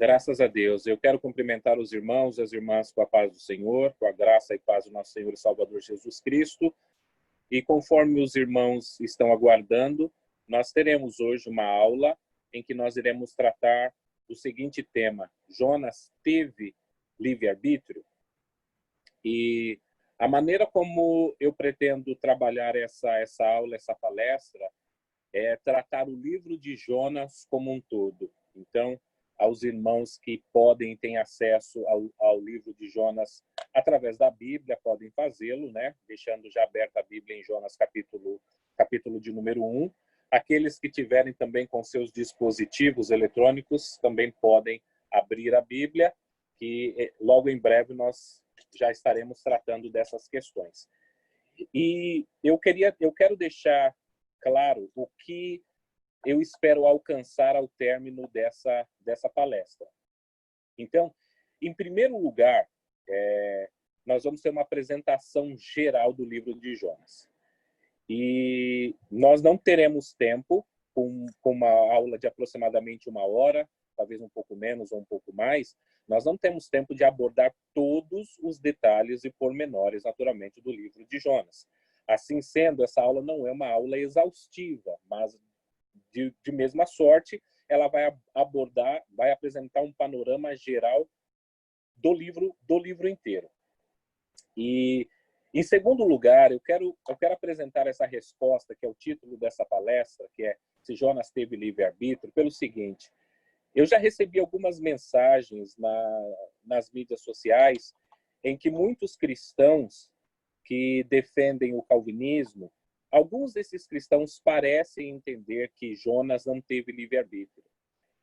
Graças a Deus. Eu quero cumprimentar os irmãos e as irmãs com a paz do Senhor, com a graça e paz do nosso Senhor e Salvador Jesus Cristo. E conforme os irmãos estão aguardando, nós teremos hoje uma aula em que nós iremos tratar do seguinte tema: Jonas teve livre-arbítrio? E a maneira como eu pretendo trabalhar essa aula, essa palestra, é tratar o livro de Jonas como um todo. Então, aos irmãos que podem e têm acesso ao livro de Jonas através da Bíblia, podem fazê-lo, né? Deixando já aberta a Bíblia em Jonas capítulo de número 1. Aqueles que tiverem também com seus dispositivos eletrônicos também podem abrir a Bíblia, que logo em breve nós já estaremos tratando dessas questões. E eu quero deixar claro o que eu espero alcançar ao término dessa palestra. Então, em primeiro lugar, nós vamos ter uma apresentação geral do livro de Jonas. E nós não teremos tempo, com uma aula de aproximadamente 1 hora, talvez um pouco menos ou um pouco mais, nós não temos tempo de abordar todos os detalhes e pormenores, naturalmente, do livro de Jonas. Assim sendo, essa aula não é uma aula exaustiva, mas de mesma sorte, ela vai apresentar um panorama geral do livro inteiro. E, em segundo lugar, eu quero apresentar essa resposta, que é o título dessa palestra, que é Se Jonas Teve Livre-Arbítrio, pelo seguinte: eu já recebi algumas mensagens nas mídias sociais em que muitos cristãos que defendem o calvinismo, alguns desses cristãos parecem entender que Jonas não teve livre-arbítrio.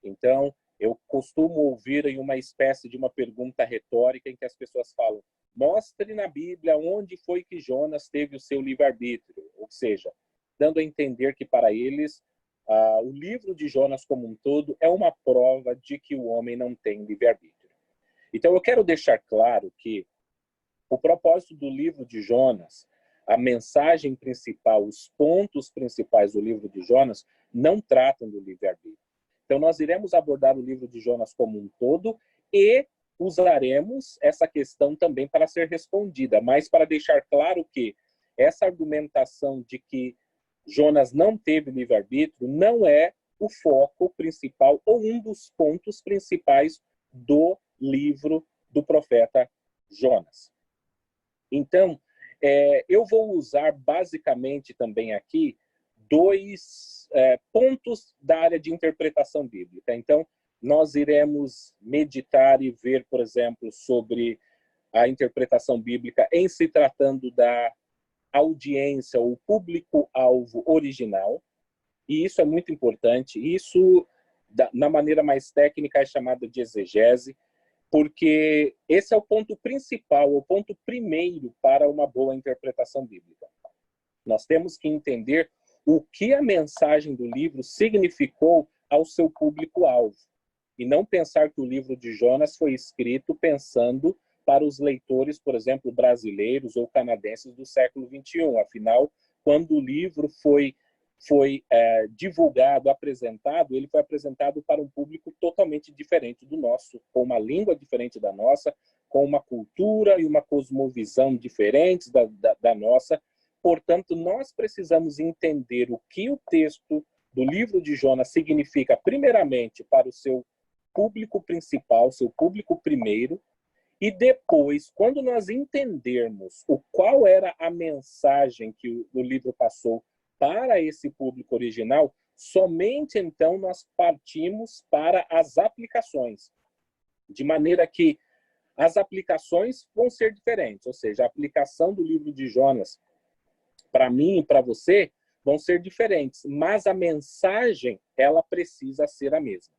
Então, eu costumo ouvir em uma espécie de uma pergunta retórica em que as pessoas falam: mostre na Bíblia onde foi que Jonas teve o seu livre-arbítrio. Ou seja, dando a entender que para eles, o livro de Jonas como um todo é uma prova de que o homem não tem livre-arbítrio. Então, eu quero deixar claro que o propósito do livro de Jonas, a mensagem principal, os pontos principais do livro de Jonas não tratam do livre-arbítrio. Então, nós iremos abordar o livro de Jonas como um todo e usaremos essa questão também para ser respondida, mas para deixar claro que essa argumentação de que Jonas não teve livre-arbítrio não é o foco principal ou um dos pontos principais do livro do profeta Jonas. Então, eu vou usar basicamente também aqui 2 pontos da área de interpretação bíblica. Então, nós iremos meditar e ver, por exemplo, sobre a interpretação bíblica em se tratando da audiência, o público-alvo original. E isso é muito importante. Isso, na maneira mais técnica, é chamado de exegese, porque esse é o ponto principal, o ponto primeiro para uma boa interpretação bíblica. Nós temos que entender o que a mensagem do livro significou ao seu público-alvo, e não pensar que o livro de Jonas foi escrito pensando para os leitores, por exemplo, brasileiros ou canadenses do século XXI. Afinal, quando o livro foi divulgado, apresentado, ele foi apresentado para um público totalmente diferente do nosso, com uma língua diferente da nossa, com uma cultura e uma cosmovisão diferentes da nossa. Portanto, nós precisamos entender o que o texto do livro de Jonas significa, primeiramente, para o seu público principal, seu público primeiro, e depois, quando nós entendermos qual era a mensagem que o livro passou para esse público original, somente então nós partimos para as aplicações. De maneira que as aplicações vão ser diferentes, ou seja, a aplicação do livro de Jonas para mim e para você vão ser diferentes, mas a mensagem, ela precisa ser a mesma.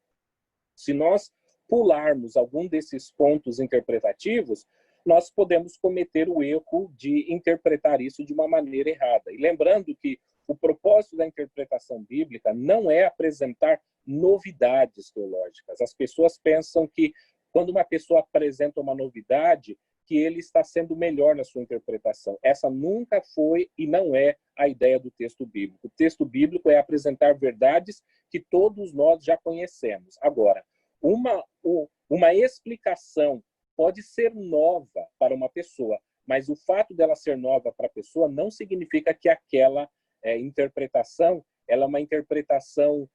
Se nós pularmos algum desses pontos interpretativos, nós podemos cometer o erro de interpretar isso de uma maneira errada. E lembrando que o propósito da interpretação bíblica não é apresentar novidades teológicas. As pessoas pensam que quando uma pessoa apresenta uma novidade, que ele está sendo melhor na sua interpretação. Essa nunca foi e não é a ideia do texto bíblico. O texto bíblico é apresentar verdades que todos nós já conhecemos. Agora, uma explicação pode ser nova para uma pessoa, mas o fato dela ser nova para a pessoa não significa que aquela interpretação ela é uma interpretação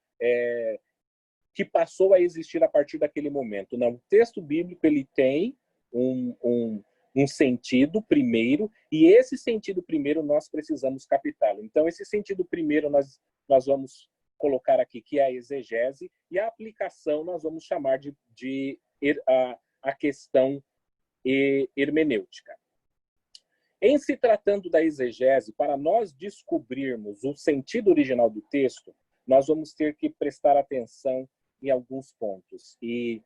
que passou a existir a partir daquele momento. Não, o texto bíblico ele tem um sentido primeiro, e esse sentido primeiro nós precisamos captá-lo. Então, esse sentido primeiro nós vamos colocar aqui, que é a exegese, e a aplicação nós vamos chamar de a questão hermenêutica. Em se tratando da exegese, para nós descobrirmos o sentido original do texto, nós vamos ter que prestar atenção em alguns pontos. E,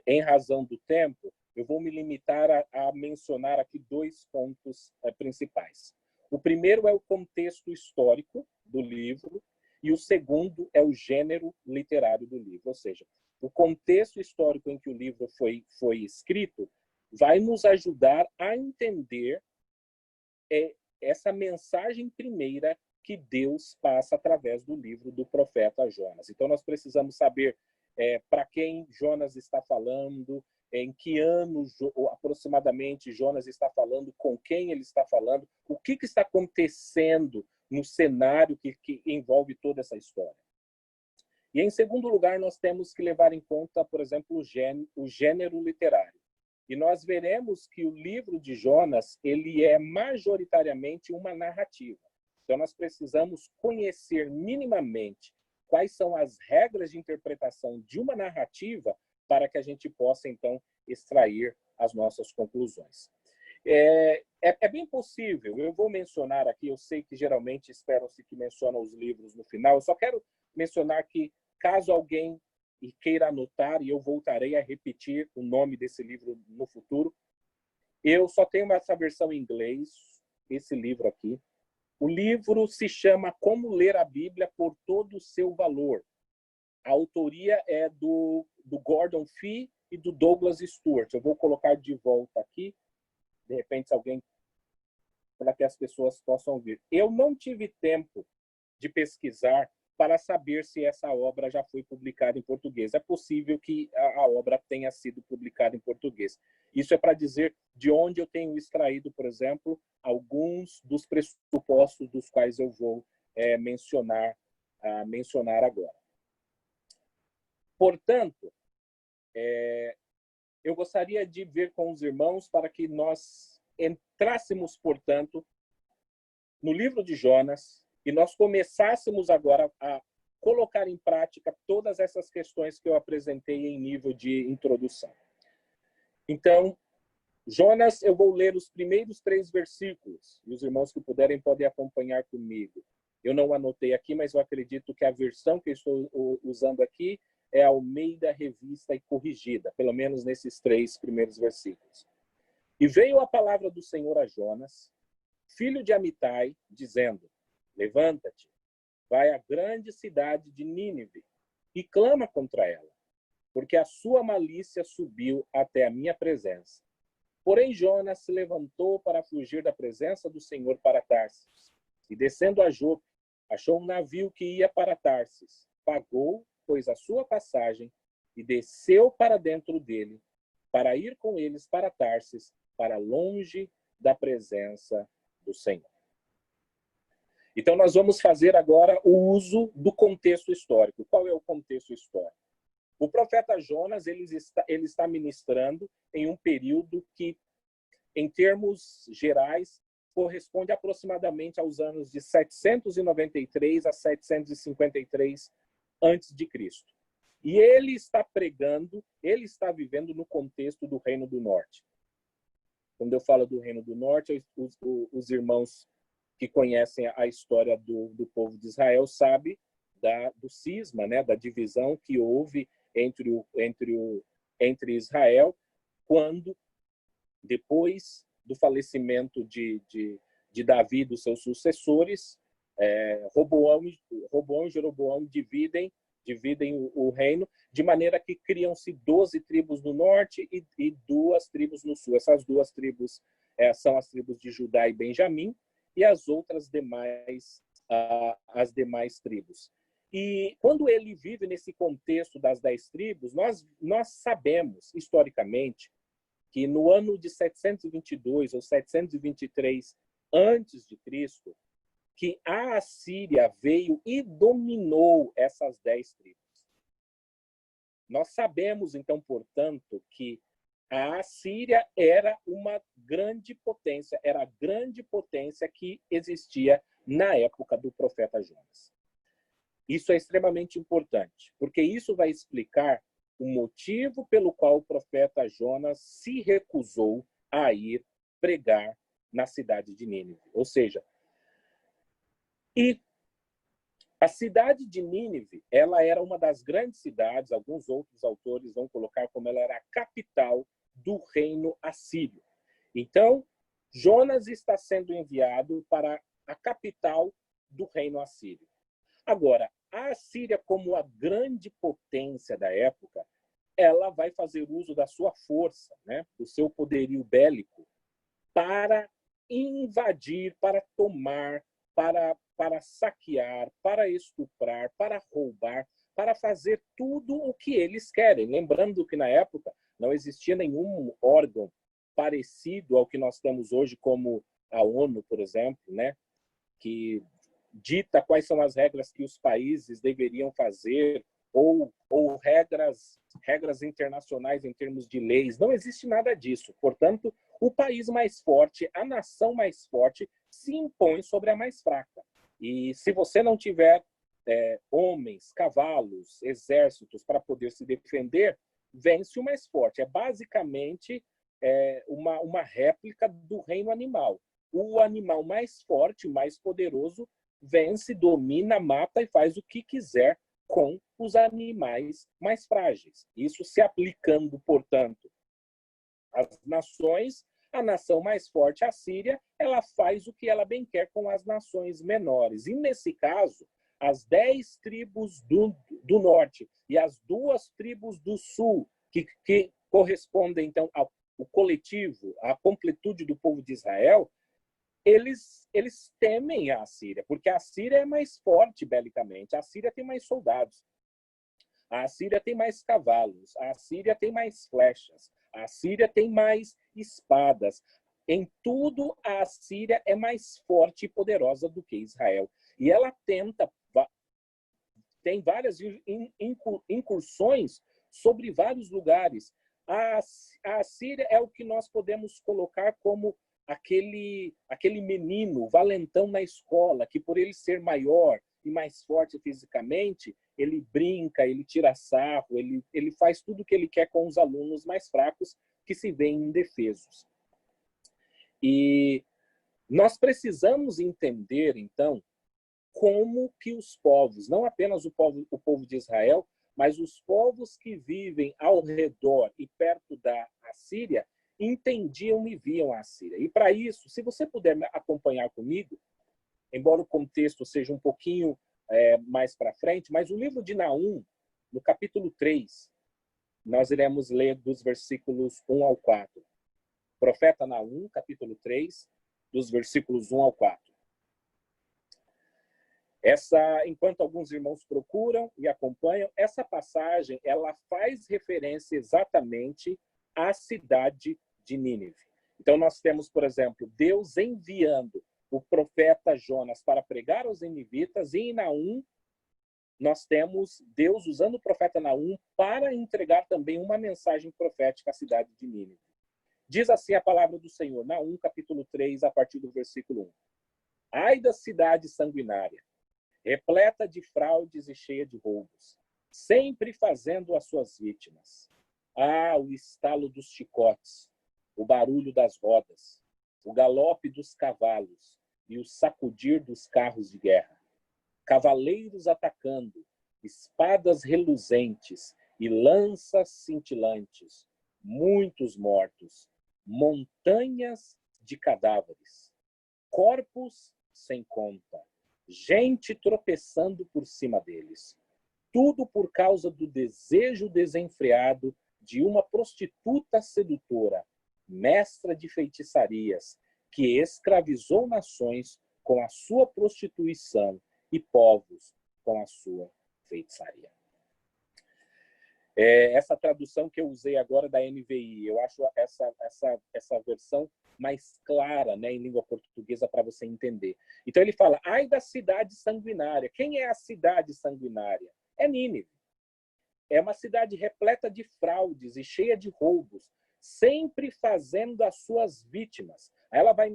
em razão do tempo, eu vou me limitar a mencionar aqui 2 pontos principais. O primeiro é o contexto histórico do livro, e o segundo é o gênero literário do livro. Ou seja, o contexto histórico em que o livro foi escrito vai nos ajudar a entender essa mensagem primeira que Deus passa através do livro do profeta Jonas. Então, nós precisamos saber para quem Jonas está falando, em que ano aproximadamente Jonas está falando, com quem ele está falando, o que está acontecendo no cenário que envolve toda essa história. E, em segundo lugar, nós temos que levar em conta, por exemplo, o gênero literário. E nós veremos que o livro de Jonas ele é majoritariamente uma narrativa. Então, nós precisamos conhecer minimamente quais são as regras de interpretação de uma narrativa para que a gente possa, então, extrair as nossas conclusões. É bem possível, eu vou mencionar aqui, eu sei que geralmente esperam-se que mencionam os livros no final, eu só quero mencionar que, caso alguém queira anotar, e eu voltarei a repetir o nome desse livro no futuro, eu só tenho essa versão em inglês, esse livro aqui. O livro se chama Como Ler a Bíblia por Todo o Seu Valor. A autoria é do Gordon Fee e do Douglas Stuart. Eu vou colocar de volta aqui, de repente, se alguém, para que as pessoas possam ver. Eu não tive tempo de pesquisar para saber se essa obra já foi publicada em português. É possível que a obra tenha sido publicada em português. Isso é para dizer de onde eu tenho extraído, por exemplo, alguns dos pressupostos dos quais eu vou mencionar agora. Portanto, eu gostaria de ver com os irmãos para que nós entrássemos, portanto, no livro de Jonas e nós começássemos agora a colocar em prática todas essas questões que eu apresentei em nível de introdução. Então, Jonas, eu vou ler os primeiros 3 versículos, e os irmãos que puderem podem acompanhar comigo. Eu não anotei aqui, mas eu acredito que a versão que eu estou usando aqui é a Almeida Revista e Corrigida, pelo menos nesses 3 primeiros versículos. E veio a palavra do Senhor a Jonas, filho de Amitai, dizendo: levanta-te, vai à grande cidade de Nínive e clama contra ela, porque a sua malícia subiu até a minha presença. Porém, Jonas se levantou para fugir da presença do Senhor para Tarsis. E descendo a Jope, achou um navio que ia para Tarsis. Pagou, pois, a sua passagem e desceu para dentro dele, para ir com eles para Tarsis, para longe da presença do Senhor. Então, nós vamos fazer agora o uso do contexto histórico. Qual é o contexto histórico? O profeta Jonas ele está ministrando em um período que, em termos gerais, corresponde aproximadamente aos anos de 793 a 753 a.C. E ele está pregando, ele está vivendo no contexto do Reino do Norte. Quando eu falo do Reino do Norte, os irmãos que conhecem a história do povo de Israel sabem do cisma, né, da divisão que houve entre Israel, quando, depois do falecimento de Davi e dos seus sucessores, Roboão e Jeroboão dividem o reino, de maneira que criam-se 12 tribos no norte e 2 tribos no sul. Essas 2 tribos são as tribos de Judá e Benjamim, e as outras demais, as demais tribos. E quando ele vive nesse contexto das 10 tribos, nós sabemos, historicamente, que no ano de 722 ou 723 antes de Cristo, que a Assíria veio e dominou essas 10 tribos. Nós sabemos, então, portanto, que a Assíria era uma grande potência, era a grande potência que existia na época do profeta Jonas. Isso é extremamente importante, porque isso vai explicar o motivo pelo qual o profeta Jonas se recusou a ir pregar na cidade de Nínive. Ou seja, a cidade de Nínive, ela era uma das grandes cidades, alguns outros autores vão colocar como ela era a capital do reino assírio. Então, Jonas está sendo enviado para a capital do reino assírio. Agora, a Assíria, como a grande potência da época, ela vai fazer uso da sua força, né, do seu poderio bélico, para invadir, para tomar, para saquear, para estuprar, para roubar, para fazer tudo o que eles querem. Lembrando que, na época, não existia nenhum órgão parecido ao que nós temos hoje, como a ONU, por exemplo, né, que dita quais são as regras que os países deveriam fazer, ou regras internacionais em termos de leis. Não existe nada disso. Portanto, o país mais forte, a nação mais forte, se impõe sobre a mais fraca. E se você não tiver homens, cavalos, exércitos para poder se defender, vence o mais forte. É basicamente uma réplica do reino animal. O animal mais forte, mais poderoso, vence, domina, mata e faz o que quiser com os animais mais frágeis. Isso se aplicando, portanto, às nações, a nação mais forte, a Síria, ela faz o que ela bem quer com as nações menores. E, nesse caso, as 10 tribos do norte e as 2 tribos do sul, que correspondem, então, ao coletivo, à completude do povo de Israel, eles temem a Assíria, porque a Assíria é mais forte belicamente, a Assíria tem mais soldados, a Assíria tem mais cavalos, a Assíria tem mais flechas, a Assíria tem mais espadas. Em tudo, a Assíria é mais forte e poderosa do que Israel. E ela tem várias incursões sobre vários lugares. A Assíria é o que nós podemos colocar como aquele menino valentão na escola, que por ele ser maior e mais forte fisicamente, ele brinca, ele tira sarro, ele faz tudo o que ele quer com os alunos mais fracos que se veem indefesos. E nós precisamos entender, então, como que os povos, não apenas o povo de Israel, mas os povos que vivem ao redor e perto da Assíria, entendiam e viam a Assíria. E para isso, se você puder acompanhar comigo, embora o contexto seja um pouquinho mais para frente, mas o livro de Naum, no capítulo 3, nós iremos ler dos versículos 1 ao 4. Profeta Naum, capítulo 3, dos versículos 1 ao 4. Enquanto alguns irmãos procuram e acompanham, essa passagem ela faz referência exatamente à cidade de Nínive. Então, nós temos, por exemplo, Deus enviando o profeta Jonas para pregar aos ninivitas, e em Naum, nós temos Deus usando o profeta Naum para entregar também uma mensagem profética à cidade de Nínive. Diz assim a palavra do Senhor, Naum, capítulo 3, a partir do versículo 1. Ai da cidade sanguinária, repleta de fraudes e cheia de roubos, sempre fazendo as suas vítimas. Ah, o estalo dos chicotes, o barulho das rodas, o galope dos cavalos e o sacudir dos carros de guerra. Cavaleiros atacando, espadas reluzentes e lanças cintilantes, muitos mortos, montanhas de cadáveres, corpos sem conta, gente tropeçando por cima deles. Tudo por causa do desejo desenfreado de uma prostituta sedutora, mestra de feitiçarias, que escravizou nações com a sua prostituição e povos com a sua feitiçaria. Essa tradução que eu usei agora da NVI, eu acho essa versão mais clara, né, em língua portuguesa para você entender. Então ele fala, ai da cidade sanguinária. Quem é a cidade sanguinária? É Nínive. É uma cidade repleta de fraudes e cheia de roubos, sempre fazendo as suas vítimas. Aí ela vai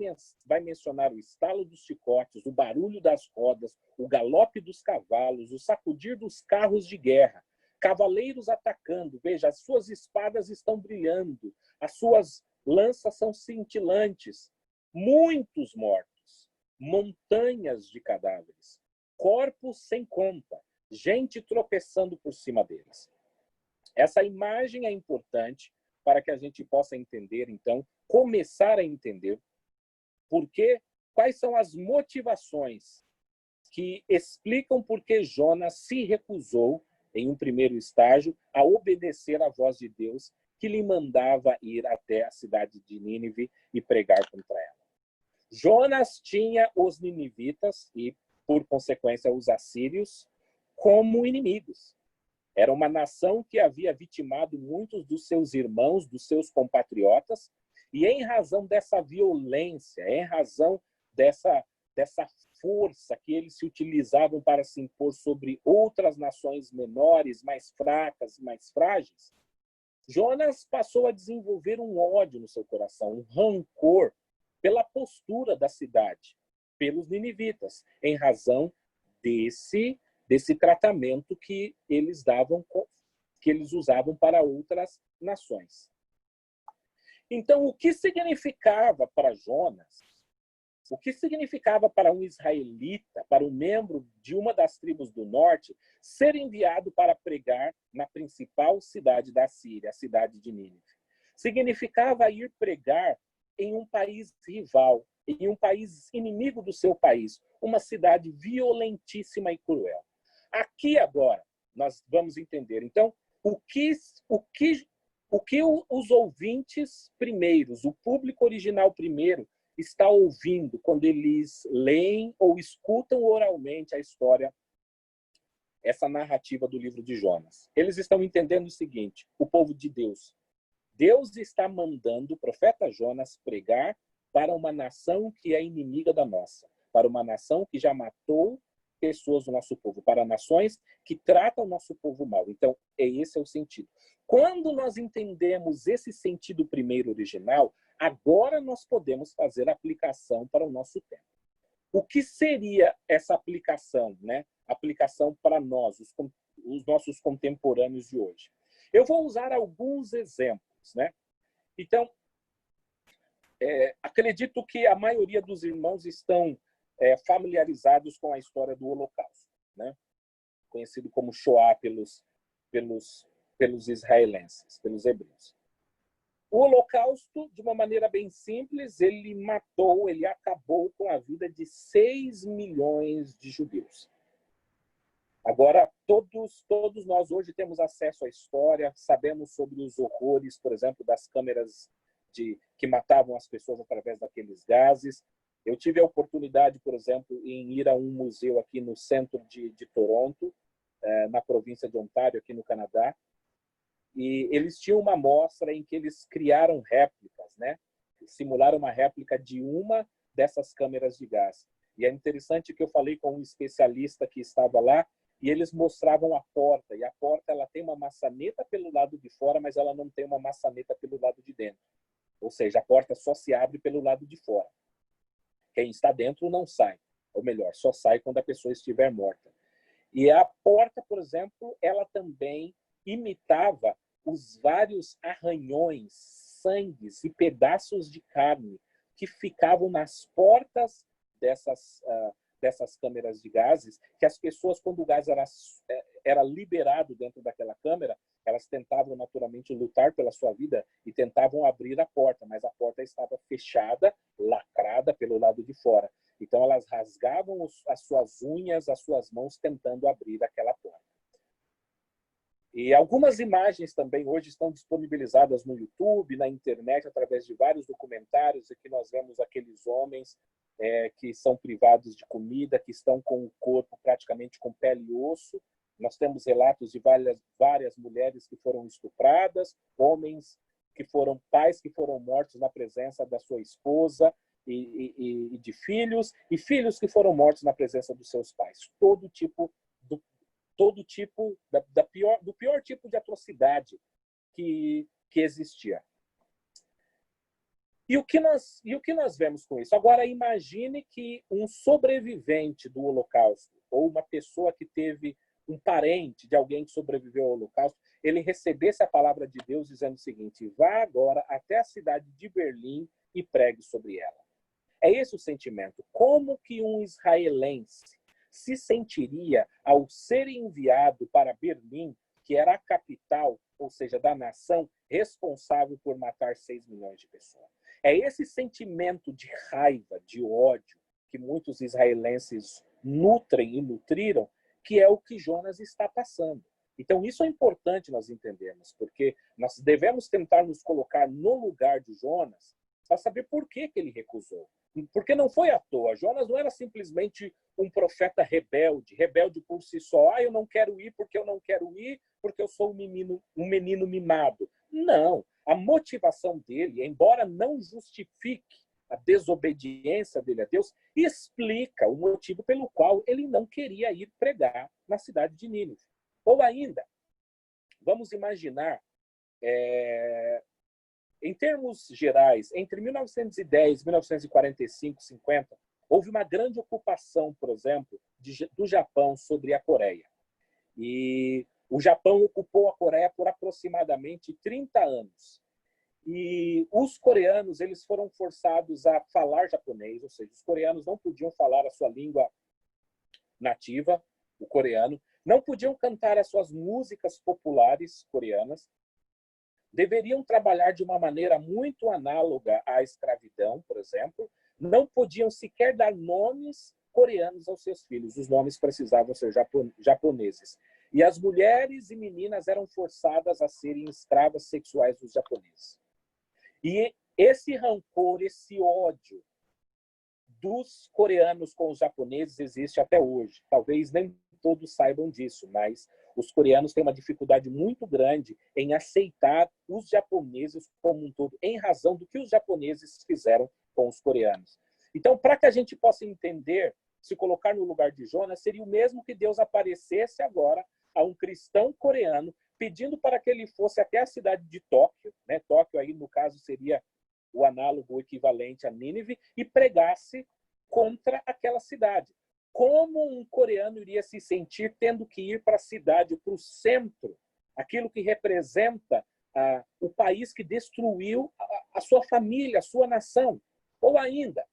mencionar o estalo dos chicotes, o barulho das rodas, o galope dos cavalos, o sacudir dos carros de guerra, cavaleiros atacando. Veja, as suas espadas estão brilhando, as suas lanças são cintilantes. Muitos mortos, montanhas de cadáveres, corpos sem conta, gente tropeçando por cima deles. Essa imagem é importante para que a gente possa entender, então, começar a entender quais são as motivações que explicam por que Jonas se recusou, em um primeiro estágio, a obedecer à voz de Deus que lhe mandava ir até a cidade de Nínive e pregar contra ela. Jonas tinha os ninivitas e, por consequência, os assírios como inimigos. Era uma nação que havia vitimado muitos dos seus irmãos, dos seus compatriotas, e em razão dessa violência, em razão dessa força que eles se utilizavam para se impor sobre outras nações menores, mais fracas, mais frágeis, Jonas passou a desenvolver um ódio no seu coração, um rancor pela postura da cidade, pelos ninivitas, em razão desse tratamento que eles usavam para outras nações. Então, o que significava para Jonas, o que significava para um israelita, para um membro de uma das tribos do norte, ser enviado para pregar na principal cidade da Síria, a cidade de Nínive? Significava ir pregar em um país rival, em um país inimigo do seu país, uma cidade violentíssima e cruel. Aqui agora nós vamos entender, então, o que os ouvintes primeiros, o público original primeiro, está ouvindo quando eles leem ou escutam oralmente a história, essa narrativa do livro de Jonas. Eles estão entendendo o seguinte: o povo de Deus. Deus está mandando o profeta Jonas pregar para uma nação que é inimiga da nossa, para uma nação que já matou pessoas do nosso povo, para nações que tratam o nosso povo mal. Então, esse é o sentido. Quando nós entendemos esse sentido primeiro original, agora nós podemos fazer a aplicação para o nosso tempo. O que seria essa aplicação, né? Aplicação para nós, os nossos contemporâneos de hoje. Eu vou usar alguns exemplos, né? Então, acredito que a maioria dos irmãos estão familiarizados com a história do Holocausto, né? Conhecido como Shoah pelos israelenses, pelos hebreus. O Holocausto, de uma maneira bem simples, ele acabou com a vida de 6 milhões de judeus. Agora, todos nós hoje temos acesso à história, sabemos sobre os horrores, por exemplo, das câmeras que matavam as pessoas através daqueles gases. Eu tive a oportunidade, por exemplo, em ir a um museu aqui no centro de Toronto, na província de Ontário, aqui no Canadá, e eles tinham uma mostra em que eles criaram réplicas, né? Simularam uma réplica de uma dessas câmeras de gás. E é interessante que eu falei com um especialista que estava lá, e eles mostravam a porta, e a porta ela tem uma maçaneta pelo lado de fora, mas ela não tem uma maçaneta pelo lado de dentro. Ou seja, a porta só se abre pelo lado de fora. Quem está dentro não sai. Ou melhor, só sai quando a pessoa estiver morta. E a porta, por exemplo, ela também imitava os vários arranhões, sangues e pedaços de carne que ficavam nas portas dessas câmeras de gases, que as pessoas, quando o gás era liberado dentro daquela câmera, elas tentavam naturalmente lutar pela sua vida e tentavam abrir a porta, mas a porta estava fechada, lacrada pelo lado de fora. Então elas rasgavam as suas unhas, as suas mãos, tentando abrir aquela porta. E algumas imagens também hoje estão disponibilizadas no YouTube, na internet, através de vários documentários, em que nós vemos aqueles homens que são privados de comida, que estão com o corpo praticamente com pele e osso, Nós temos relatos de várias mulheres que foram estupradas, homens que foram pais que foram mortos na presença da sua esposa e de filhos, e filhos que foram mortos na presença dos seus pais. Todo tipo do pior tipo de atrocidade que existia. E o que nós vemos com isso? Agora, imagine que um sobrevivente do Holocausto, ou uma pessoa que teve um parente de alguém que sobreviveu ao Holocausto, ele recebesse a palavra de Deus dizendo o seguinte: vá agora até a cidade de Berlim e pregue sobre ela. É esse o sentimento. Como que um israelense se sentiria ao ser enviado para Berlim, que era a capital, ou seja, da nação, responsável por matar 6 milhões de pessoas? É esse sentimento de raiva, de ódio, que muitos israelenses nutrem e nutriram, que é o que Jonas está passando. Então, isso é importante nós entendermos, porque nós devemos tentar nos colocar no lugar de Jonas para saber por que ele recusou. Porque não foi à toa. Jonas não era simplesmente um profeta rebelde por si só. Eu não quero ir porque eu não quero ir, porque eu sou um menino mimado. Não. A motivação dele, embora não justifique a desobediência dele a Deus, explica o motivo pelo qual ele não queria ir pregar na cidade de Nínive. Ou ainda, vamos imaginar, em termos gerais, entre 1910 e 1945, 50, houve uma grande ocupação, por exemplo, do Japão sobre a Coreia. E o Japão ocupou a Coreia por aproximadamente 30 anos. E os coreanos, eles foram forçados a falar japonês, ou seja, os coreanos não podiam falar a sua língua nativa, o coreano, não podiam cantar as suas músicas populares coreanas, deveriam trabalhar de uma maneira muito análoga à escravidão, por exemplo, não podiam sequer dar nomes coreanos aos seus filhos, os nomes precisavam ser japoneses. E as mulheres e meninas eram forçadas a serem escravas sexuais dos japoneses. E esse rancor, esse ódio dos coreanos com os japoneses existe até hoje. Talvez nem todos saibam disso, mas os coreanos têm uma dificuldade muito grande em aceitar os japoneses como um todo, em razão do que os japoneses fizeram com os coreanos. Então, para que a gente possa entender, se colocar no lugar de Jonas, seria o mesmo que Deus aparecesse agora a um cristão coreano, pedindo para que ele fosse até a cidade de Tóquio, né? Tóquio aí no caso seria o análogo, o equivalente a Nínive, e pregasse contra aquela cidade. Como um coreano iria se sentir tendo que ir para a cidade, para o centro, aquilo que representa o país que destruiu a sua família, a sua nação? Ou ainda,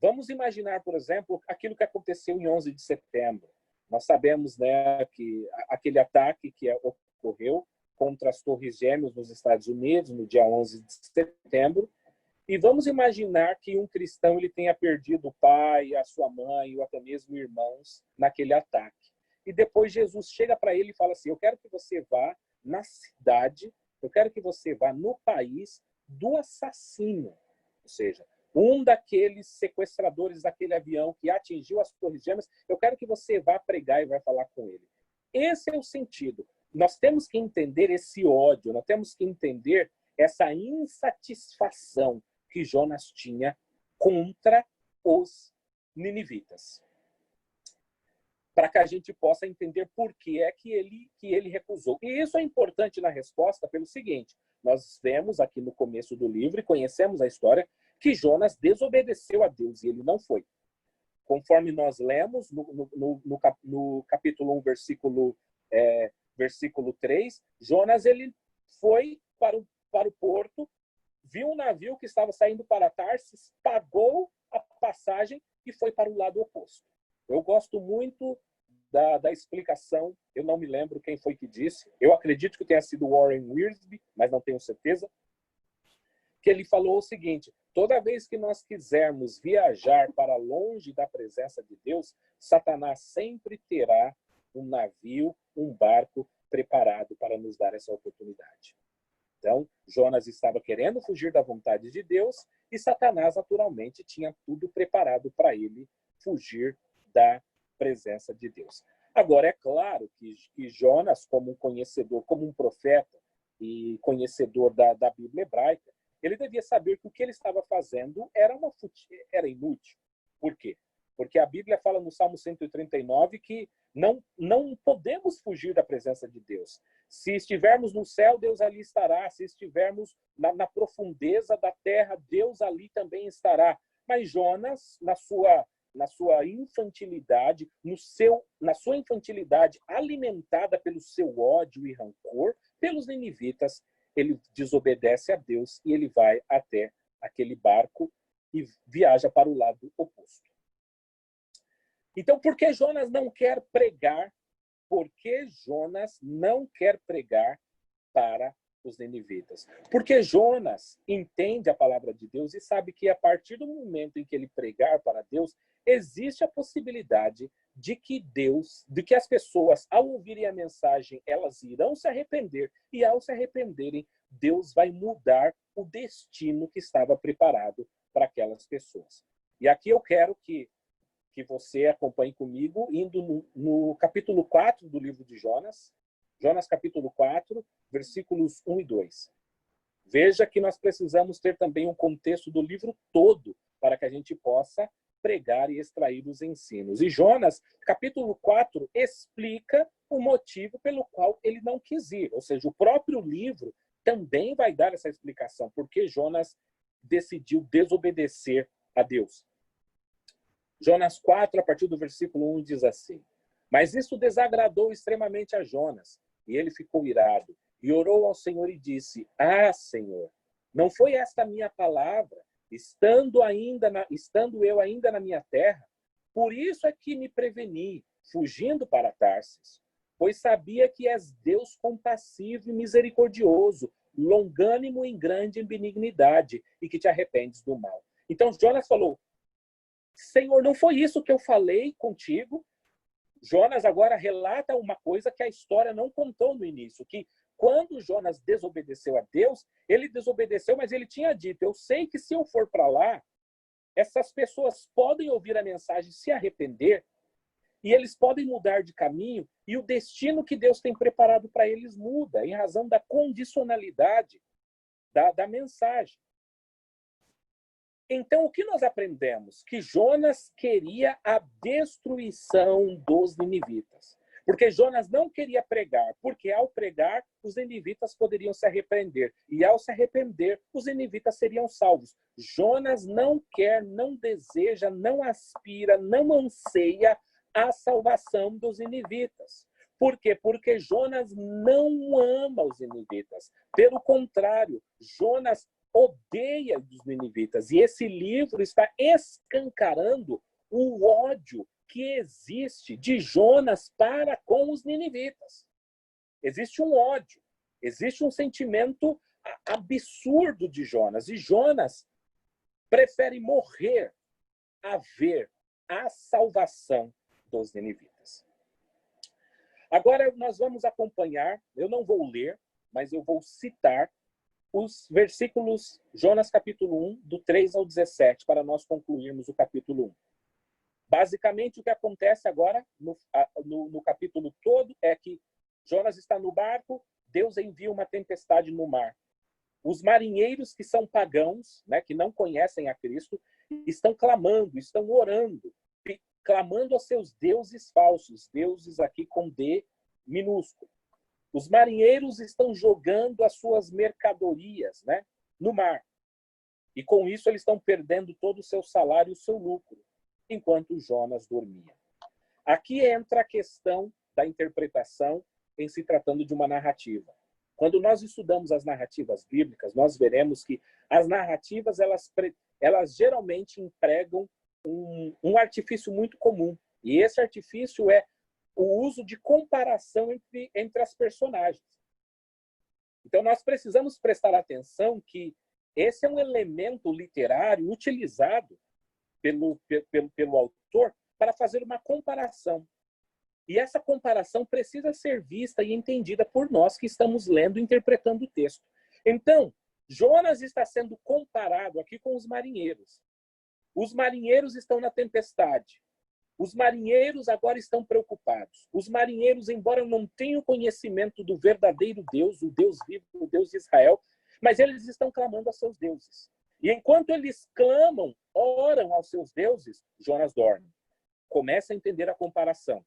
vamos imaginar, por exemplo, aquilo que aconteceu em 11 de setembro. Nós sabemos, né, que aquele ataque que ocorreu contra as Torres Gêmeas nos Estados Unidos, no dia 11 de setembro, e vamos imaginar que um cristão ele tenha perdido o pai, a sua mãe, ou até mesmo irmãos naquele ataque. E depois Jesus chega para ele e fala assim: eu quero que você vá na cidade, eu quero que você vá no país do assassino. Ou seja, um daqueles sequestradores daquele avião que atingiu as Torres Gêmeas, eu quero que você vá pregar e vai falar com ele. Esse é o sentido. Nós temos que entender esse ódio, nós temos que entender essa insatisfação que Jonas tinha contra os ninivitas. Para que a gente possa entender por que é que ele recusou. E isso é importante na resposta pelo seguinte: nós vemos aqui no começo do livro e conhecemos a história que Jonas desobedeceu a Deus e ele não foi. Conforme nós lemos no capítulo 1, versículo 3, Jonas ele foi para o porto, viu um navio que estava saindo para Tarsis, pagou a passagem e foi para o lado oposto. Eu gosto muito da explicação, eu não me lembro quem foi que disse, eu acredito que tenha sido Warren Wiersbe, mas não tenho certeza, que ele falou o seguinte: toda vez que nós quisermos viajar para longe da presença de Deus, Satanás sempre terá um navio, um barco preparado para nos dar essa oportunidade. Então, Jonas estava querendo fugir da vontade de Deus e Satanás, naturalmente, tinha tudo preparado para ele fugir da presença de Deus. Agora, é claro que Jonas, como um conhecedor, como um profeta e conhecedor da Bíblia hebraica, ele devia saber que o que ele estava fazendo era inútil. Por quê? Porque a Bíblia fala no Salmo 139 que não podemos fugir da presença de Deus. Se estivermos no céu, Deus ali estará. Se estivermos na profundeza da terra, Deus ali também estará. Mas Jonas, na sua infantilidade, na sua infantilidade alimentada pelo seu ódio e rancor pelos ninivitas, ele desobedece a Deus e ele vai até aquele barco e viaja para o lado oposto. Então, por que Jonas não quer pregar? Por que Jonas não quer pregar para os ninivitas? Porque Jonas entende a palavra de Deus e sabe que a partir do momento em que ele pregar para Deus, existe a possibilidade de que as pessoas, ao ouvirem a mensagem, elas irão se arrepender, e ao se arrependerem, Deus vai mudar o destino que estava preparado para aquelas pessoas. E aqui eu quero que você acompanhe comigo, indo no capítulo 4 do livro de Jonas, Jonas capítulo 4, versículos 1 e 2. Veja que nós precisamos ter também um contexto do livro todo para que a gente possa pregar e extrair os ensinos. E Jonas, capítulo 4, explica o motivo pelo qual ele não quis ir. Ou seja, o próprio livro também vai dar essa explicação, porque Jonas decidiu desobedecer a Deus. Jonas 4, a partir do versículo 1, diz assim: Mas isso desagradou extremamente a Jonas, e ele ficou irado, e orou ao Senhor e disse: Ah, Senhor, não foi esta a minha palavra, estando eu ainda na minha terra? Por isso é que me preveni, fugindo para Tarsis, pois sabia que és Deus compassivo e misericordioso, longânimo em grande benignidade, e que te arrependes do mal. Então Jonas falou: Senhor, não foi isso que eu falei contigo? Jonas agora relata uma coisa que a história não contou no início, que quando Jonas desobedeceu a Deus, ele desobedeceu, mas ele tinha dito: eu sei que se eu for para lá, essas pessoas podem ouvir a mensagem, se arrepender, e eles podem mudar de caminho, e o destino que Deus tem preparado para eles muda, em razão da condicionalidade da mensagem. Então, o que nós aprendemos? Que Jonas queria a destruição dos ninivitas. Porque Jonas não queria pregar, porque ao pregar, os ninivitas poderiam se arrepender. E ao se arrepender, os ninivitas seriam salvos. Jonas não quer, não deseja, não aspira, não anseia a salvação dos ninivitas. Por quê? Porque Jonas não ama os ninivitas. Pelo contrário, Jonas odeia os ninivitas. E esse livro está escancarando o ódio que existe de Jonas para com os ninivitas. Existe um ódio, existe um sentimento absurdo de Jonas. E Jonas prefere morrer a ver a salvação dos ninivitas. Agora nós vamos acompanhar, eu não vou ler, mas eu vou citar os versículos, Jonas capítulo 1, do 3 ao 17, para nós concluirmos o capítulo 1. Basicamente, o que acontece agora, no capítulo todo, é que Jonas está no barco, Deus envia uma tempestade no mar. Os marinheiros que são pagãos, né, que não conhecem a Cristo, estão clamando, estão orando, clamando aos seus deuses falsos, deuses aqui com D minúsculo. Os marinheiros estão jogando as suas mercadorias, né, no mar. E com isso eles estão perdendo todo o seu salário e o seu lucro, enquanto Jonas dormia. Aqui entra a questão da interpretação em se tratando de uma narrativa. Quando nós estudamos as narrativas bíblicas, nós veremos que as narrativas elas geralmente empregam um artifício muito comum. E esse artifício é o uso de comparação entre as personagens. Então, nós precisamos prestar atenção que esse é um elemento literário utilizado pelo autor para fazer uma comparação. E essa comparação precisa ser vista e entendida por nós que estamos lendo e interpretando o texto. Então, Jonas está sendo comparado aqui com os marinheiros. Os marinheiros estão na tempestade. Os marinheiros agora estão preocupados. Os marinheiros, embora não tenham conhecimento do verdadeiro Deus, o Deus vivo, o Deus de Israel, mas eles estão clamando a seus deuses. E enquanto eles clamam, oram aos seus deuses, Jonas dorme. Começa a entender a comparação.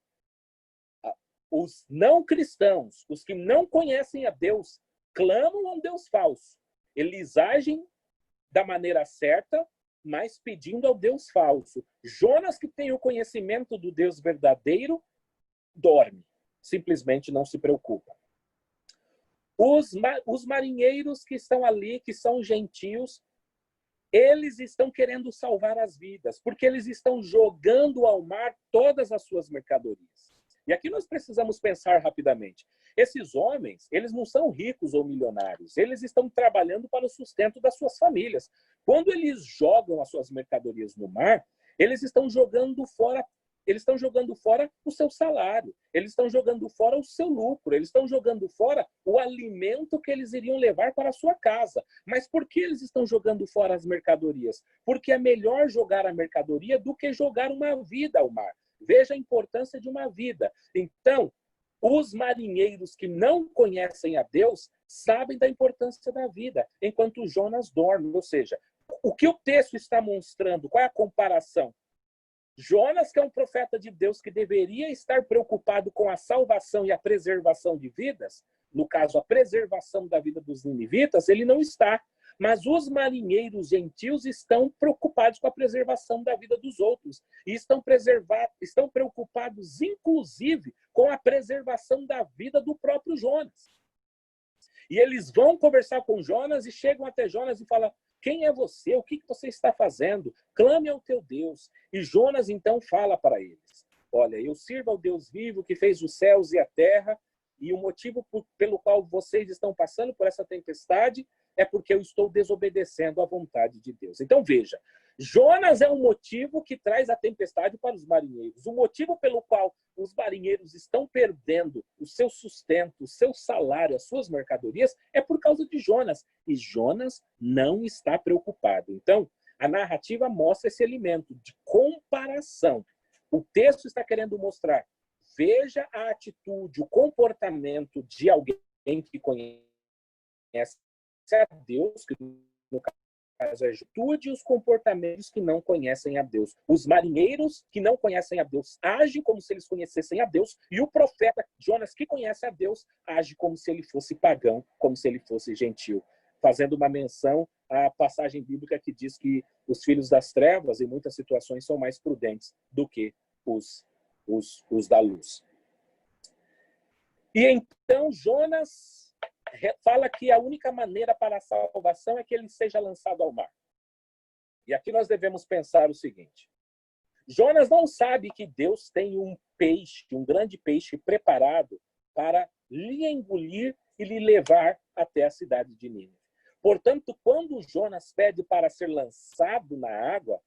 Os não cristãos, os que não conhecem a Deus, clamam a um Deus falso. Eles agem da maneira certa, mas pedindo ao Deus falso. Jonas, que tem o conhecimento do Deus verdadeiro, dorme. Simplesmente não se preocupa. Os marinheiros que estão ali, que são gentios, eles estão querendo salvar as vidas, porque eles estão jogando ao mar todas as suas mercadorias. E aqui nós precisamos pensar rapidamente. Esses homens, eles não são ricos ou milionários. Eles estão trabalhando para o sustento das suas famílias. Quando eles jogam as suas mercadorias no mar, eles estão jogando fora o seu salário. Eles estão jogando fora o seu lucro. Eles estão jogando fora o alimento que eles iriam levar para a sua casa. Mas por que eles estão jogando fora as mercadorias? Porque é melhor jogar a mercadoria do que jogar uma vida ao mar. Veja a importância de uma vida. Então, os marinheiros que não conhecem a Deus sabem da importância da vida, enquanto Jonas dorme. Ou seja, o que o texto está mostrando? Qual é a comparação? Jonas, que é um profeta de Deus que deveria estar preocupado com a salvação e a preservação de vidas, no caso, a preservação da vida dos ninivitas, ele não está. Mas os marinheiros gentios estão preocupados com a preservação da vida dos outros. E estão preocupados, inclusive, com a preservação da vida do próprio Jonas. E eles vão conversar com Jonas e chegam até Jonas e falam: quem é você? O que você está fazendo? Clame ao teu Deus. E Jonas, então, fala para eles: olha, eu sirvo ao Deus vivo que fez os céus e a terra, e o motivo pelo qual vocês estão passando por essa tempestade é porque eu estou desobedecendo à vontade de Deus. Então, veja, Jonas é um motivo que traz a tempestade para os marinheiros. O motivo pelo qual os marinheiros estão perdendo o seu sustento, o seu salário, as suas mercadorias, é por causa de Jonas. E Jonas não está preocupado. Então, a narrativa mostra esse elemento de comparação. O texto está querendo mostrar: veja a atitude, o comportamento de alguém que conhece a Deus, que no caso é a atitude, e os comportamentos que não conhecem a Deus. Os marinheiros que não conhecem a Deus agem como se eles conhecessem a Deus, e o profeta Jonas, que conhece a Deus, age como se ele fosse pagão, como se ele fosse gentil, fazendo uma menção à passagem bíblica que diz que os filhos das trevas, em muitas situações, são mais prudentes do que os da luz. E então Jonas fala que a única maneira para a salvação é que ele seja lançado ao mar. E aqui nós devemos pensar o seguinte: Jonas não sabe que Deus tem um peixe, um grande peixe preparado para lhe engolir e lhe levar até a cidade de Nínive. Portanto, quando Jonas pede para ser lançado na água,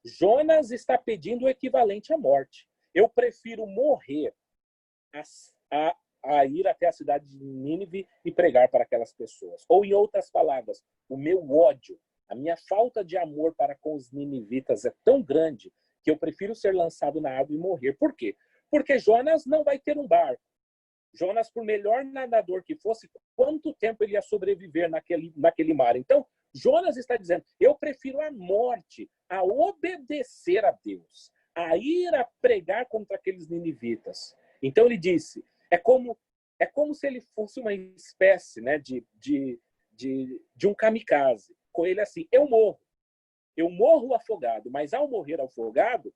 Jonas está pedindo o equivalente à morte. Eu prefiro morrer a ir até a cidade de Nínive e pregar para aquelas pessoas. Ou, em outras palavras, o meu ódio, a minha falta de amor para com os ninivitas é tão grande que eu prefiro ser lançado na água e morrer. Por quê? Porque Jonas não vai ter um barco. Jonas, por melhor nadador que fosse, quanto tempo ele ia sobreviver naquele mar? Então, Jonas está dizendo: eu prefiro a morte, a obedecer a Deus, a ir a pregar contra aqueles ninivitas. Então ele disse: é como se ele fosse uma espécie, né, de um kamikaze. Com ele assim: eu morro afogado, mas ao morrer afogado,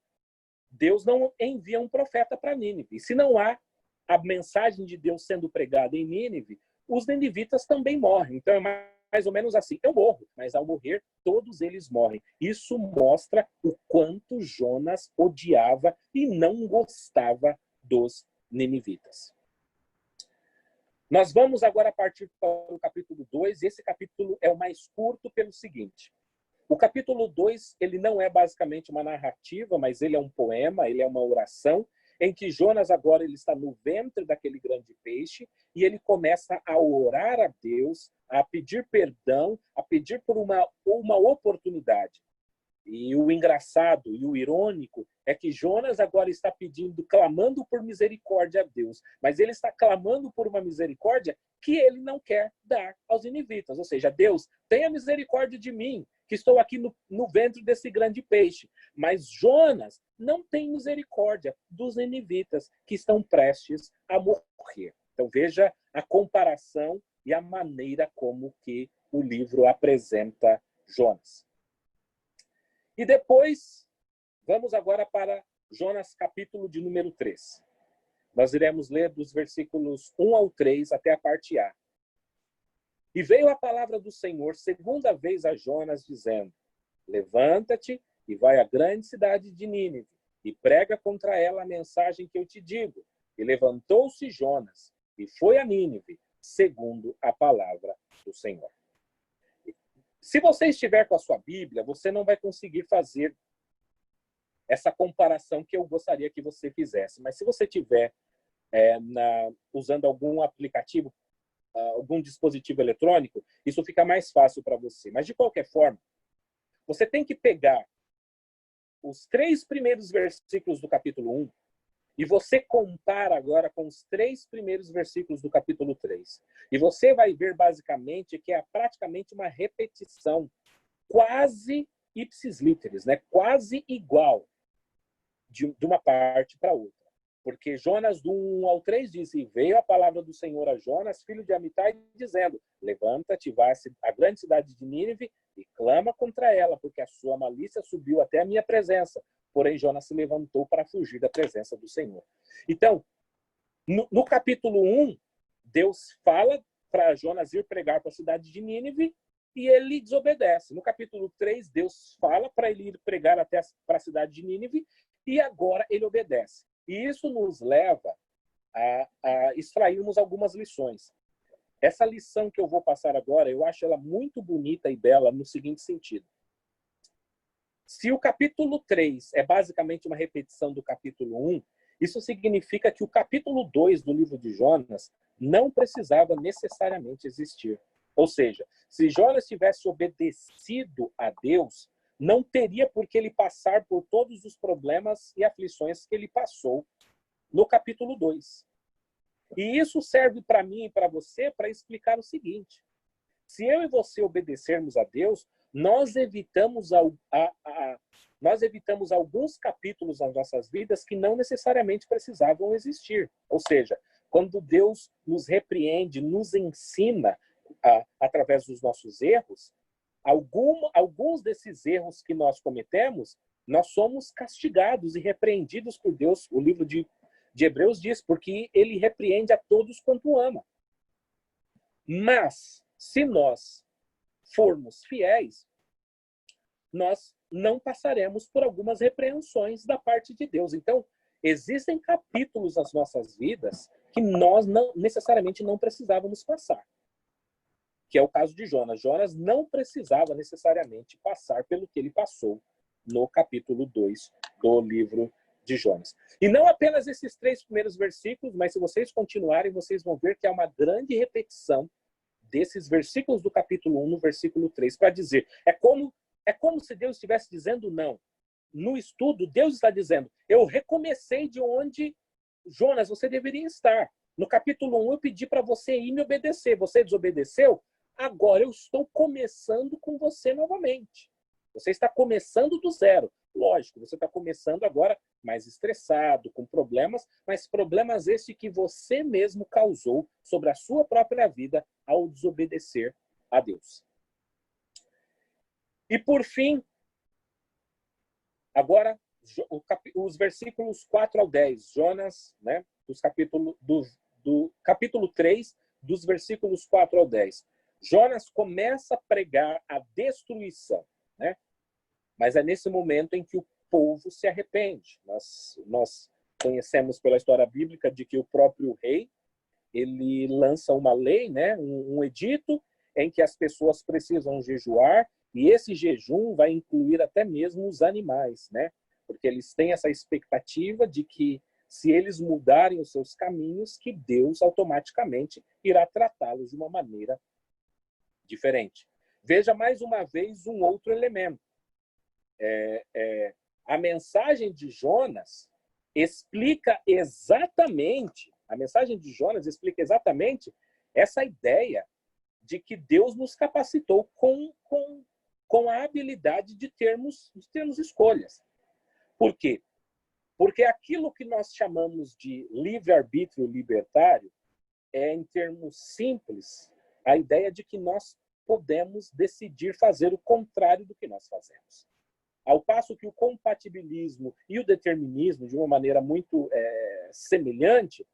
Deus não envia um profeta para Nínive. E se não há a mensagem de Deus sendo pregada em Nínive, os ninivitas também morrem. Então é mais ou menos assim: eu morro, mas ao morrer, todos eles morrem. Isso mostra o quanto Jonas odiava e não gostava dos ninivitas. Nós vamos agora partir para o capítulo 2. Esse capítulo é o mais curto pelo seguinte: o capítulo 2, ele não é basicamente uma narrativa, mas ele é um poema, ele é uma oração, em que Jonas agora ele está no ventre daquele grande peixe e ele começa a orar a Deus, a pedir perdão, a pedir por uma oportunidade. E o engraçado e o irônico é que Jonas agora está pedindo, clamando por misericórdia a Deus, mas ele está clamando por uma misericórdia que ele não quer dar aos ninivitas. Ou seja, Deus, tenha misericórdia de mim, que estou aqui no ventre desse grande peixe. Mas Jonas não tem misericórdia dos ninivitas que estão prestes a morrer. Então veja a comparação e a maneira como que o livro apresenta Jonas. E depois, vamos agora para Jonas, capítulo de número 3. Nós iremos ler dos versículos 1 ao 3 até a parte A. E veio a palavra do Senhor segunda vez a Jonas, dizendo: levanta-te e vai à grande cidade de Nínive, e prega contra ela a mensagem que eu te digo. E levantou-se Jonas, e foi a Nínive, segundo a palavra do Senhor. Se você estiver com a sua Bíblia, você não vai conseguir fazer essa comparação que eu gostaria que você fizesse. Mas se você estiver usando algum aplicativo, algum dispositivo eletrônico, isso fica mais fácil para você. Mas, de qualquer forma, você tem que pegar os 3 primeiros versículos do capítulo 1 e você compara agora com os 3 primeiros versículos do capítulo 3. E você vai ver, basicamente, que é praticamente uma repetição, quase ipsis literis, né? Quase igual de uma parte para outra. Porque Jonas, do 1 ao 3, diz: e veio a palavra do Senhor a Jonas, filho de Amitai, dizendo: levanta-te, vai à grande cidade de Nínive e clama contra ela, porque a sua malícia subiu até a minha presença. Porém, Jonas se levantou para fugir da presença do Senhor. Então, no capítulo 1, Deus fala para Jonas ir pregar para a cidade de Nínive e ele desobedece. No capítulo 3, Deus fala para ele ir pregar até para a cidade de Nínive e agora ele obedece. E isso nos leva a extrairmos algumas lições. Essa lição que eu vou passar agora, eu acho ela muito bonita e bela no seguinte sentido. Se o capítulo 3 é basicamente uma repetição do capítulo 1, isso significa que o capítulo 2 do livro de Jonas não precisava necessariamente existir. Ou seja, se Jonas tivesse obedecido a Deus, não teria por que ele passar por todos os problemas e aflições que ele passou no capítulo 2. E isso serve para mim e para você para explicar o seguinte: se eu e você obedecermos a Deus, nós evitamos alguns capítulos nas nossas vidas que não necessariamente precisavam existir. Ou seja, quando Deus nos repreende, nos ensina através dos nossos erros, alguns desses erros que nós cometemos, nós somos castigados e repreendidos por Deus. O livro de Hebreus diz, porque ele repreende a todos quanto ama. Mas, se nós formos fiéis, nós não passaremos por algumas repreensões da parte de Deus. Então, existem capítulos nas nossas vidas que nós necessariamente não precisávamos passar. Que é o caso de Jonas. Jonas não precisava necessariamente passar pelo que ele passou no capítulo 2 do livro de Jonas. E não apenas esses 3 primeiros versículos, mas se vocês continuarem, vocês vão ver que há uma grande repetição desses versículos do capítulo 1 no versículo 3, para dizer, é como se Deus estivesse dizendo não. No estudo, Deus está dizendo, eu recomecei de onde, Jonas, você deveria estar. No capítulo 1, eu pedi para você ir me obedecer. Você desobedeceu? Agora eu estou começando com você novamente. Você está começando do zero. Lógico, você está começando agora mais estressado, com problemas, mas problemas esses que você mesmo causou sobre a sua própria vida ao desobedecer a Deus. E por fim, agora, os versículos 4 ao 10, Jonas, né, do capítulo 3, dos versículos 4 ao 10. Jonas começa a pregar a destruição, né? Mas é nesse momento em que o povo se arrepende. Nós conhecemos pela história bíblica de que o próprio rei, ele lança uma lei, né, um edito, em que as pessoas precisam jejuar, e esse jejum vai incluir até mesmo os animais, né? Porque eles têm essa expectativa de que, se eles mudarem os seus caminhos, que Deus automaticamente irá tratá-los de uma maneira diferente. Veja mais uma vez um outro elemento. A mensagem de Jonas explica exatamente, essa ideia de que Deus nos capacitou com a habilidade de termos escolhas. Por quê? Porque aquilo que nós chamamos de livre-arbítrio libertário é, em termos simples, a ideia de que nós podemos decidir fazer o contrário do que nós fazemos. Ao passo que o compatibilismo e o determinismo, de uma maneira muito semelhante,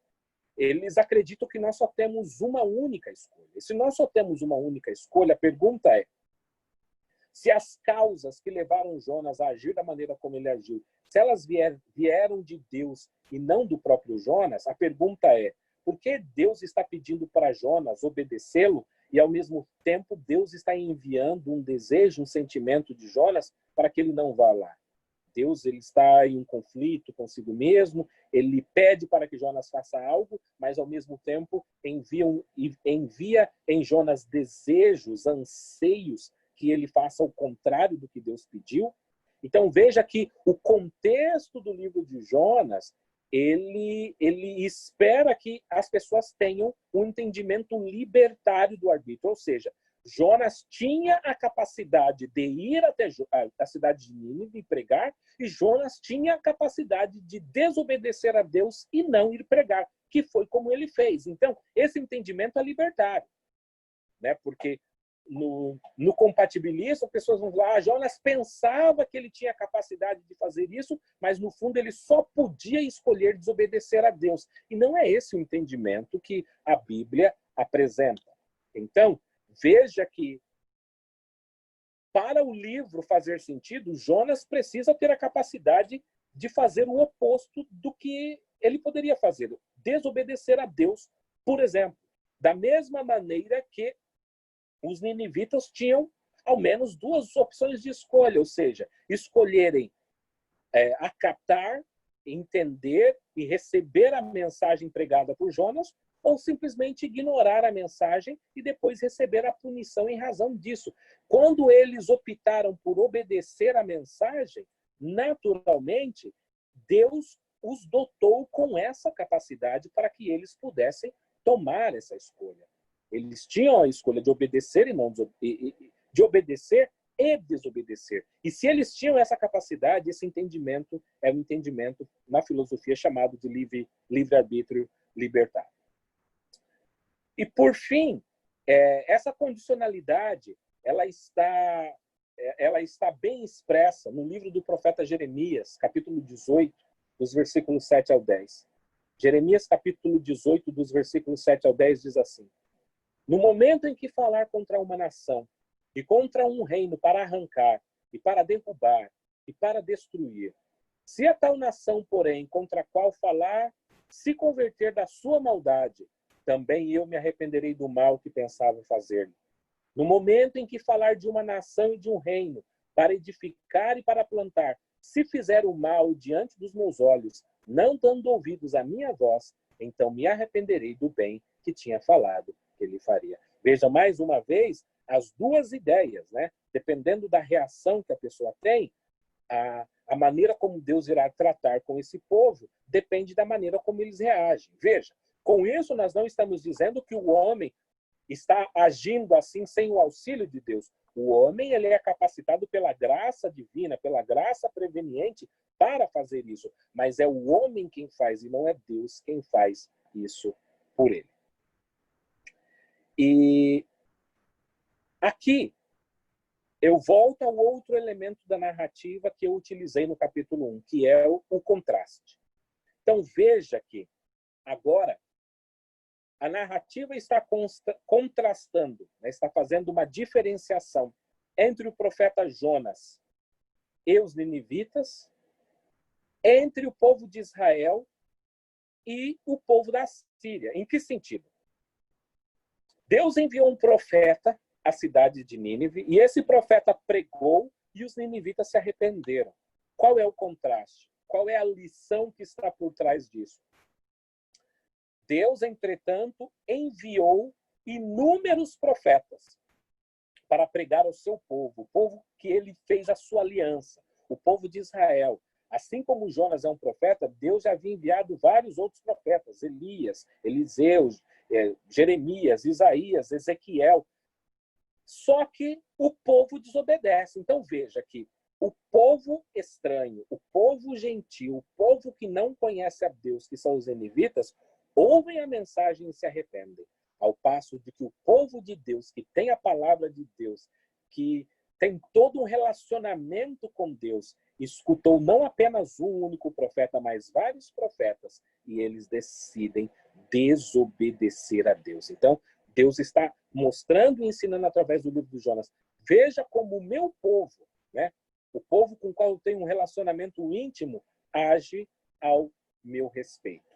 eles acreditam que nós só temos uma única escolha. E se nós só temos uma única escolha, a pergunta é: se as causas que levaram Jonas a agir da maneira como ele agiu, se elas vieram de Deus e não do próprio Jonas, a pergunta é: por que Deus está pedindo para Jonas obedecê-lo e, ao mesmo tempo, Deus está enviando um desejo, um sentimento de Jonas para que ele não vá lá? Deus, ele está em um conflito consigo mesmo, ele pede para que Jonas faça algo, mas, ao mesmo tempo, envia em Jonas desejos, anseios, que ele faça o contrário do que Deus pediu. Então, veja que o contexto do livro de Jonas, ele espera que as pessoas tenham um entendimento libertário do arbítrio, ou seja, Jonas tinha a capacidade de ir até a cidade de Nínive e pregar, e Jonas tinha a capacidade de desobedecer a Deus e não ir pregar, que foi como ele fez. Então, esse entendimento é libertário, né? Porque no compatibilismo, as pessoas vão falar: Jonas pensava que ele tinha a capacidade de fazer isso, mas no fundo ele só podia escolher desobedecer a Deus. E não é esse o entendimento que a Bíblia apresenta. Então, veja que, para o livro fazer sentido, Jonas precisa ter a capacidade de fazer o oposto do que ele poderia fazer, desobedecer a Deus, por exemplo. Da mesma maneira que os ninivitas tinham ao menos duas opções de escolha, ou seja, escolherem acatar, entender e receber a mensagem pregada por Jonas, ou simplesmente ignorar a mensagem e depois receber a punição em razão disso. Quando eles optaram por obedecer a mensagem, naturalmente, Deus os dotou com essa capacidade para que eles pudessem tomar essa escolha. Eles tinham a escolha de obedecer e não de obedecer e desobedecer. E se eles tinham essa capacidade, esse entendimento é um entendimento na filosofia chamado de livre-arbítrio libertário. E, por fim, essa condicionalidade ela está bem expressa no livro do profeta Jeremias, capítulo 18, dos versículos 7 ao 10. Jeremias, capítulo 18, dos versículos 7 ao 10, diz assim: no momento em que falar contra uma nação e contra um reino para arrancar e para derrubar e para destruir, se a tal nação, porém, contra a qual falar se converter da sua maldade, também eu me arrependerei do mal que pensava fazer-lhe. No momento em que falar de uma nação e de um reino para edificar e para plantar, se fizer o mal diante dos meus olhos, não dando ouvidos à minha voz, então me arrependerei do bem que tinha falado que ele faria. Veja mais uma vez as duas ideias, né? Dependendo da reação que a pessoa tem, a maneira como Deus irá tratar com esse povo depende da maneira como eles reagem. Veja, com isso nós não estamos dizendo que o homem está agindo assim sem o auxílio de Deus. O homem, ele é capacitado pela graça divina, pela graça preveniente para fazer isso, mas é o homem quem faz e não é Deus quem faz isso por ele. E aqui eu volto ao outro elemento da narrativa que eu utilizei no capítulo 1, que é o contraste. Então veja que agora a narrativa está contrastando, né, está fazendo uma diferenciação entre o profeta Jonas e os ninivitas, entre o povo de Israel e o povo da Síria. Em que sentido? Deus enviou um profeta à cidade de Nínive e esse profeta pregou e os ninivitas se arrependeram. Qual é o contraste? Qual é a lição que está por trás disso? Deus, entretanto, enviou inúmeros profetas para pregar ao seu povo, o povo que ele fez a sua aliança, o povo de Israel. Assim como Jonas é um profeta, Deus já havia enviado vários outros profetas, Elias, Eliseu, Jeremias, Isaías, Ezequiel. Só que o povo desobedece. Então veja que o povo estranho, o povo gentil, o povo que não conhece a Deus, que são os ninivitas, ouvem a mensagem e se arrependem. Ao passo de que o povo de Deus, que tem a palavra de Deus, que tem todo um relacionamento com Deus, escutou não apenas um único profeta, mas vários profetas, e eles decidem desobedecer a Deus. Então, Deus está mostrando e ensinando através do livro de Jonas. Veja como o meu povo, né, o povo com o qual eu tenho um relacionamento íntimo, age ao meu respeito.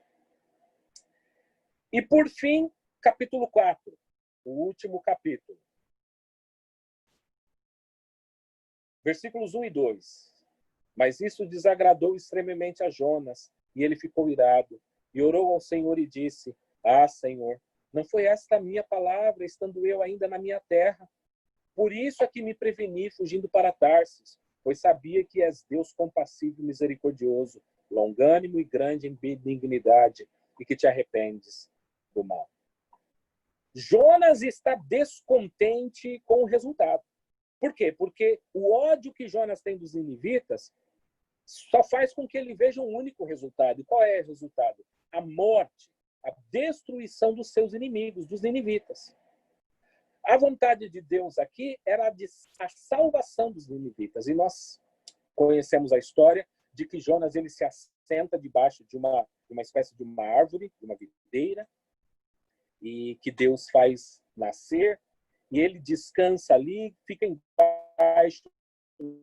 E por fim, capítulo 4, o último capítulo. Versículos 1 e 2. Mas isso desagradou extremamente a Jonas, e ele ficou irado, e orou ao Senhor e disse: Ah, Senhor, não foi esta a minha palavra, estando eu ainda na minha terra? Por isso é que me preveni, fugindo para Tarsis, pois sabia que és Deus compassivo e misericordioso, longânimo e grande em benignidade, e que te arrependes do mal. Jonas está descontente com o resultado. Por quê? Porque o ódio que Jonas tem dos ninivitas só faz com que ele veja um único resultado. E qual é o resultado? A morte, a destruição dos seus inimigos, dos ninivitas. A vontade de Deus aqui era a salvação dos ninivitas. E nós conhecemos a história de que Jonas ele se assenta debaixo de uma espécie de uma árvore, de uma videira, e que Deus faz nascer, e ele descansa ali, fica embaixo,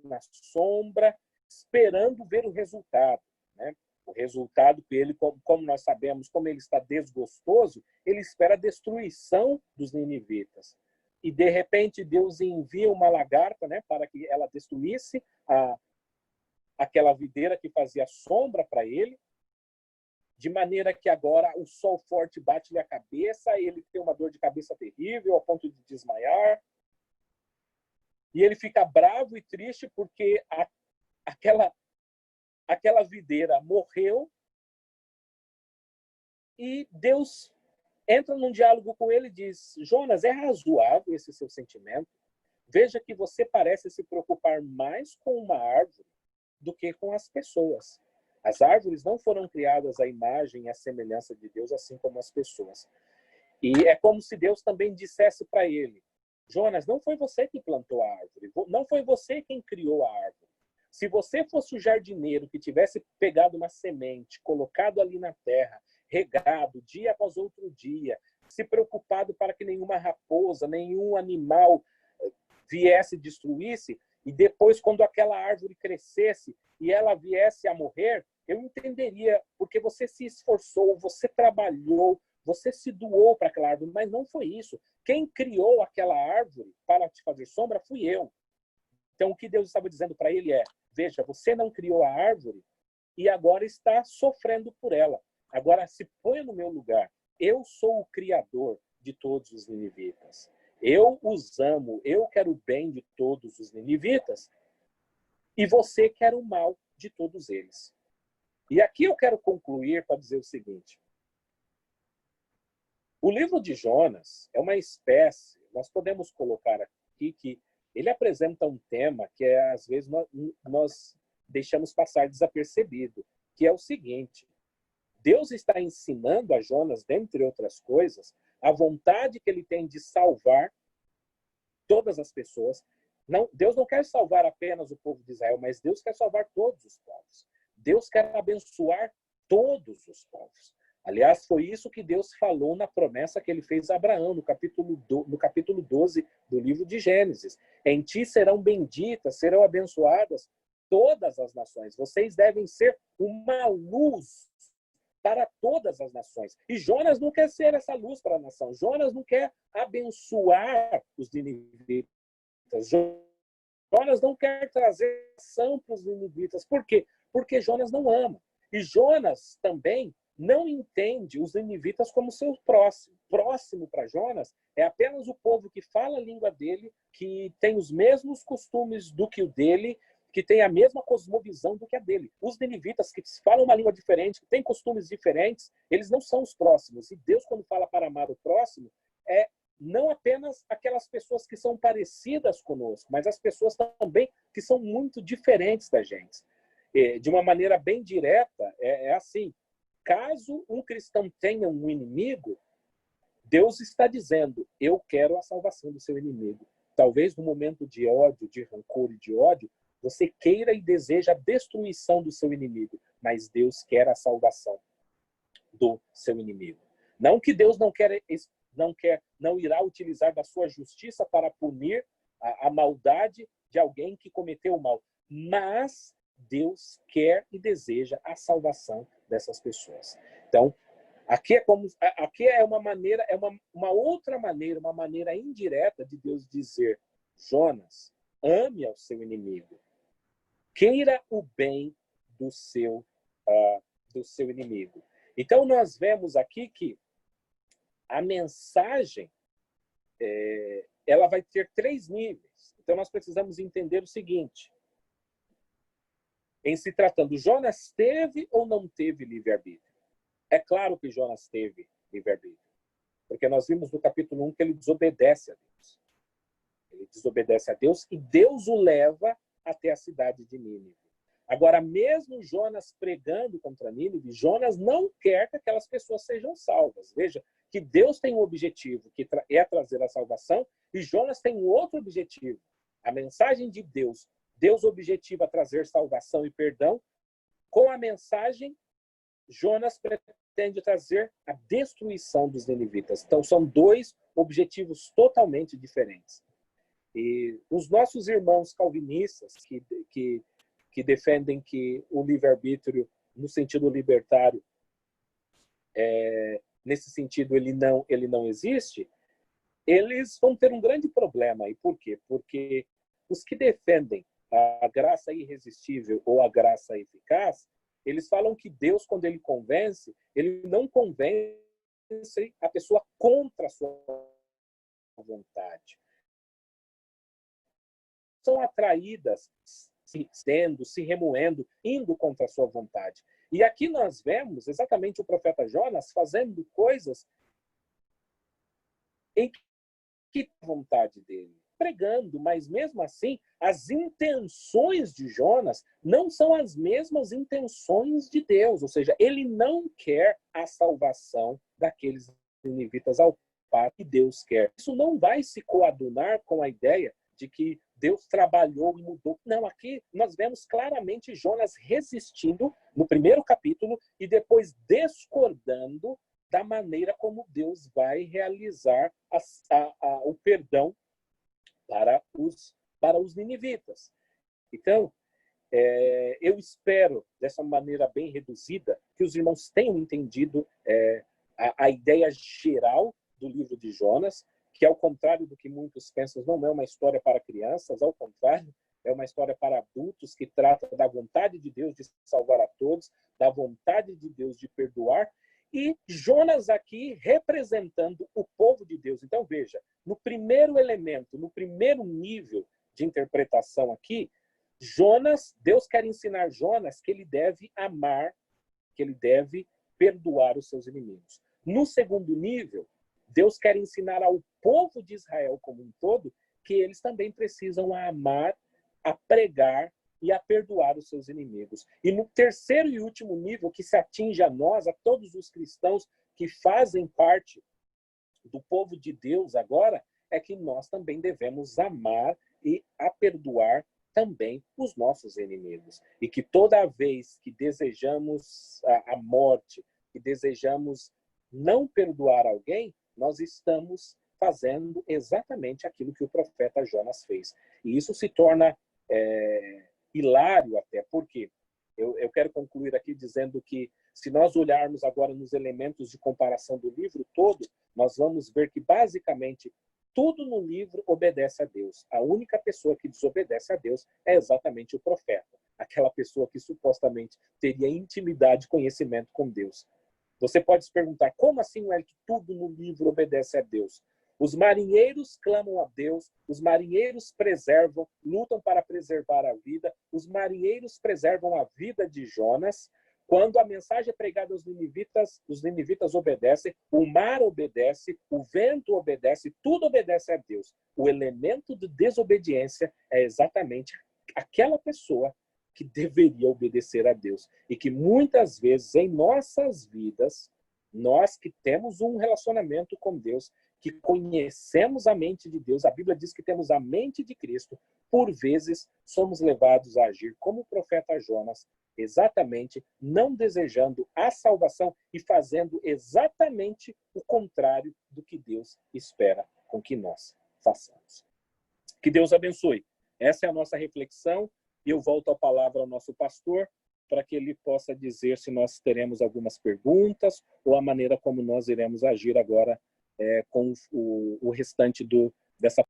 na sombra, esperando ver o resultado, né? O resultado que ele, como nós sabemos, como ele está desgostoso, ele espera a destruição dos ninivitas. E, de repente, Deus envia uma lagarta, né, para que ela destruísse aquela videira que fazia sombra para ele, de maneira que agora o sol forte bate-lhe a cabeça, ele tem uma dor de cabeça terrível, ao ponto de desmaiar. E ele fica bravo e triste porque aquela videira morreu, e Deus entra num diálogo com ele e diz: Jonas, é razoável esse seu sentimento? Veja que você parece se preocupar mais com uma árvore do que com as pessoas. As árvores não foram criadas à imagem e à semelhança de Deus, assim como as pessoas. E é como se Deus também dissesse para ele: Jonas, não foi você que plantou a árvore, não foi você quem criou a árvore. Se você fosse o jardineiro que tivesse pegado uma semente, colocado ali na terra, regado dia após outro dia, se preocupado para que nenhuma raposa, nenhum animal viesse e destruísse, e depois, quando aquela árvore crescesse e ela viesse a morrer, eu entenderia, porque você se esforçou, você trabalhou, você se doou para aquela árvore, mas não foi isso. Quem criou aquela árvore para te fazer sombra fui eu. Então, o que Deus estava dizendo para ele é: veja, você não criou a árvore e agora está sofrendo por ela. Agora se ponha no meu lugar. Eu sou o criador de todos os ninivitas. Eu os amo, eu quero o bem de todos os ninivitas, e você quer o mal de todos eles. E aqui eu quero concluir para dizer o seguinte: o livro de Jonas é uma espécie, nós podemos colocar aqui que ele apresenta um tema que às vezes nós deixamos passar desapercebido, que é o seguinte: Deus está ensinando a Jonas, dentre outras coisas, a vontade que ele tem de salvar todas as pessoas. Deus não quer salvar apenas o povo de Israel, mas Deus quer salvar todos os povos. Deus quer abençoar todos os povos. Aliás, foi isso que Deus falou na promessa que ele fez a Abraão, no capítulo 12 do livro de Gênesis. Em ti serão benditas, serão abençoadas todas as nações. Vocês devem ser uma luz para todas as nações. E Jonas não quer ser essa luz para a nação. Jonas não quer abençoar os ninivitas. Jonas não quer trazer ação para os ninivitas. Por quê? Porque Jonas não ama. E Jonas também não entende os ninivitas como seu próximo. Próximo para Jonas é apenas o povo que fala a língua dele, que tem os mesmos costumes do que o dele, que têm a mesma cosmovisão do que a dele. Os ninivitas, que falam uma língua diferente, que têm costumes diferentes, eles não são os próximos. E Deus, quando fala para amar o próximo, é não apenas aquelas pessoas que são parecidas conosco, mas as pessoas também que são muito diferentes da gente. De uma maneira bem direta, é assim: caso um cristão tenha um inimigo, Deus está dizendo: eu quero a salvação do seu inimigo. Talvez no momento de ódio, de rancor e de ódio, você queira e deseja a destruição do seu inimigo, mas Deus quer a salvação do seu inimigo. Não que Deus não irá utilizar da sua justiça para punir a maldade de alguém que cometeu o mal, mas Deus quer e deseja a salvação dessas pessoas. Então, aqui é uma maneira, uma outra maneira, uma maneira indireta de Deus dizer: Jonas, ame ao seu inimigo, queira o bem do seu inimigo. Então, nós vemos aqui que a mensagem ela vai ter 3 níveis. Então, nós precisamos entender o seguinte: em se tratando, Jonas teve ou não teve livre-arbítrio? É claro que Jonas teve livre-arbítrio, porque nós vimos no capítulo 1 que ele desobedece a Deus. Ele desobedece a Deus e Deus o leva até a cidade de Nínive. Agora, mesmo Jonas pregando contra Nínive, Jonas não quer que aquelas pessoas sejam salvas. Veja que Deus tem um objetivo, que é trazer a salvação, e Jonas tem um outro objetivo. A mensagem de Deus, Deus objetiva trazer salvação e perdão. Com a mensagem, Jonas pretende trazer a destruição dos ninivitas. Então, são 2 objetivos totalmente diferentes. E os nossos irmãos calvinistas, que defendem que o livre-arbítrio, no sentido libertário, nesse sentido, ele não existe, eles vão ter um grande problema. E por quê? Porque os que defendem a graça irresistível ou a graça eficaz, eles falam que Deus, quando ele convence, ele não convence a pessoa contra a sua vontade. São atraídas, se remoendo, indo contra a sua vontade. E aqui nós vemos exatamente o profeta Jonas fazendo coisas em que a vontade dele, pregando, mas mesmo assim, as intenções de Jonas não são as mesmas intenções de Deus, ou seja, ele não quer a salvação daqueles ninivitas ao par que Deus quer. Isso não vai se coadunar com a ideia de que Deus trabalhou e mudou. Não, aqui nós vemos claramente Jonas resistindo no primeiro capítulo e depois discordando da maneira como Deus vai realizar o perdão para os ninivitas. Então, eu espero, dessa maneira bem reduzida, que os irmãos tenham entendido a ideia geral do livro de Jonas, que, ao contrário do que muitos pensam, não é uma história para crianças, ao contrário, é uma história para adultos que trata da vontade de Deus de salvar a todos, da vontade de Deus de perdoar, e Jonas aqui representando o povo de Deus. Então, veja, no primeiro elemento, no primeiro nível de interpretação aqui, Deus quer ensinar Jonas que ele deve amar, que ele deve perdoar os seus inimigos. No segundo nível, Deus quer ensinar ao povo de Israel como um todo que eles também precisam amar, a pregar e a perdoar os seus inimigos. E no terceiro e último nível, que se atinge a nós, a todos os cristãos que fazem parte do povo de Deus agora, é que nós também devemos amar e a perdoar também os nossos inimigos. E que toda vez que desejamos a morte, que desejamos não perdoar alguém, nós estamos fazendo exatamente aquilo que o profeta Jonas fez. E isso se torna hilário até, porque eu quero concluir aqui dizendo que, se nós olharmos agora nos elementos de comparação do livro todo, nós vamos ver que, basicamente, tudo no livro obedece a Deus. A única pessoa que desobedece a Deus é exatamente o profeta, aquela pessoa que supostamente teria intimidade e conhecimento com Deus. Você pode se perguntar, como assim é que tudo no livro obedece a Deus? Os marinheiros clamam a Deus, os marinheiros preservam, lutam para preservar a vida, os marinheiros preservam a vida de Jonas. Quando a mensagem é pregada aos ninivitas, os ninivitas obedecem, o mar obedece, o vento obedece, tudo obedece a Deus. O elemento de desobediência é exatamente aquela pessoa que deveria obedecer a Deus. E que muitas vezes em nossas vidas, nós que temos um relacionamento com Deus, que conhecemos a mente de Deus, a Bíblia diz que temos a mente de Cristo, por vezes somos levados a agir como o profeta Jonas, exatamente não desejando a salvação e fazendo exatamente o contrário do que Deus espera com que nós façamos. Que Deus abençoe. Essa é a nossa reflexão. Eu volto a palavra ao nosso pastor para que ele possa dizer se nós teremos algumas perguntas ou a maneira como nós iremos agir agora com o restante dessa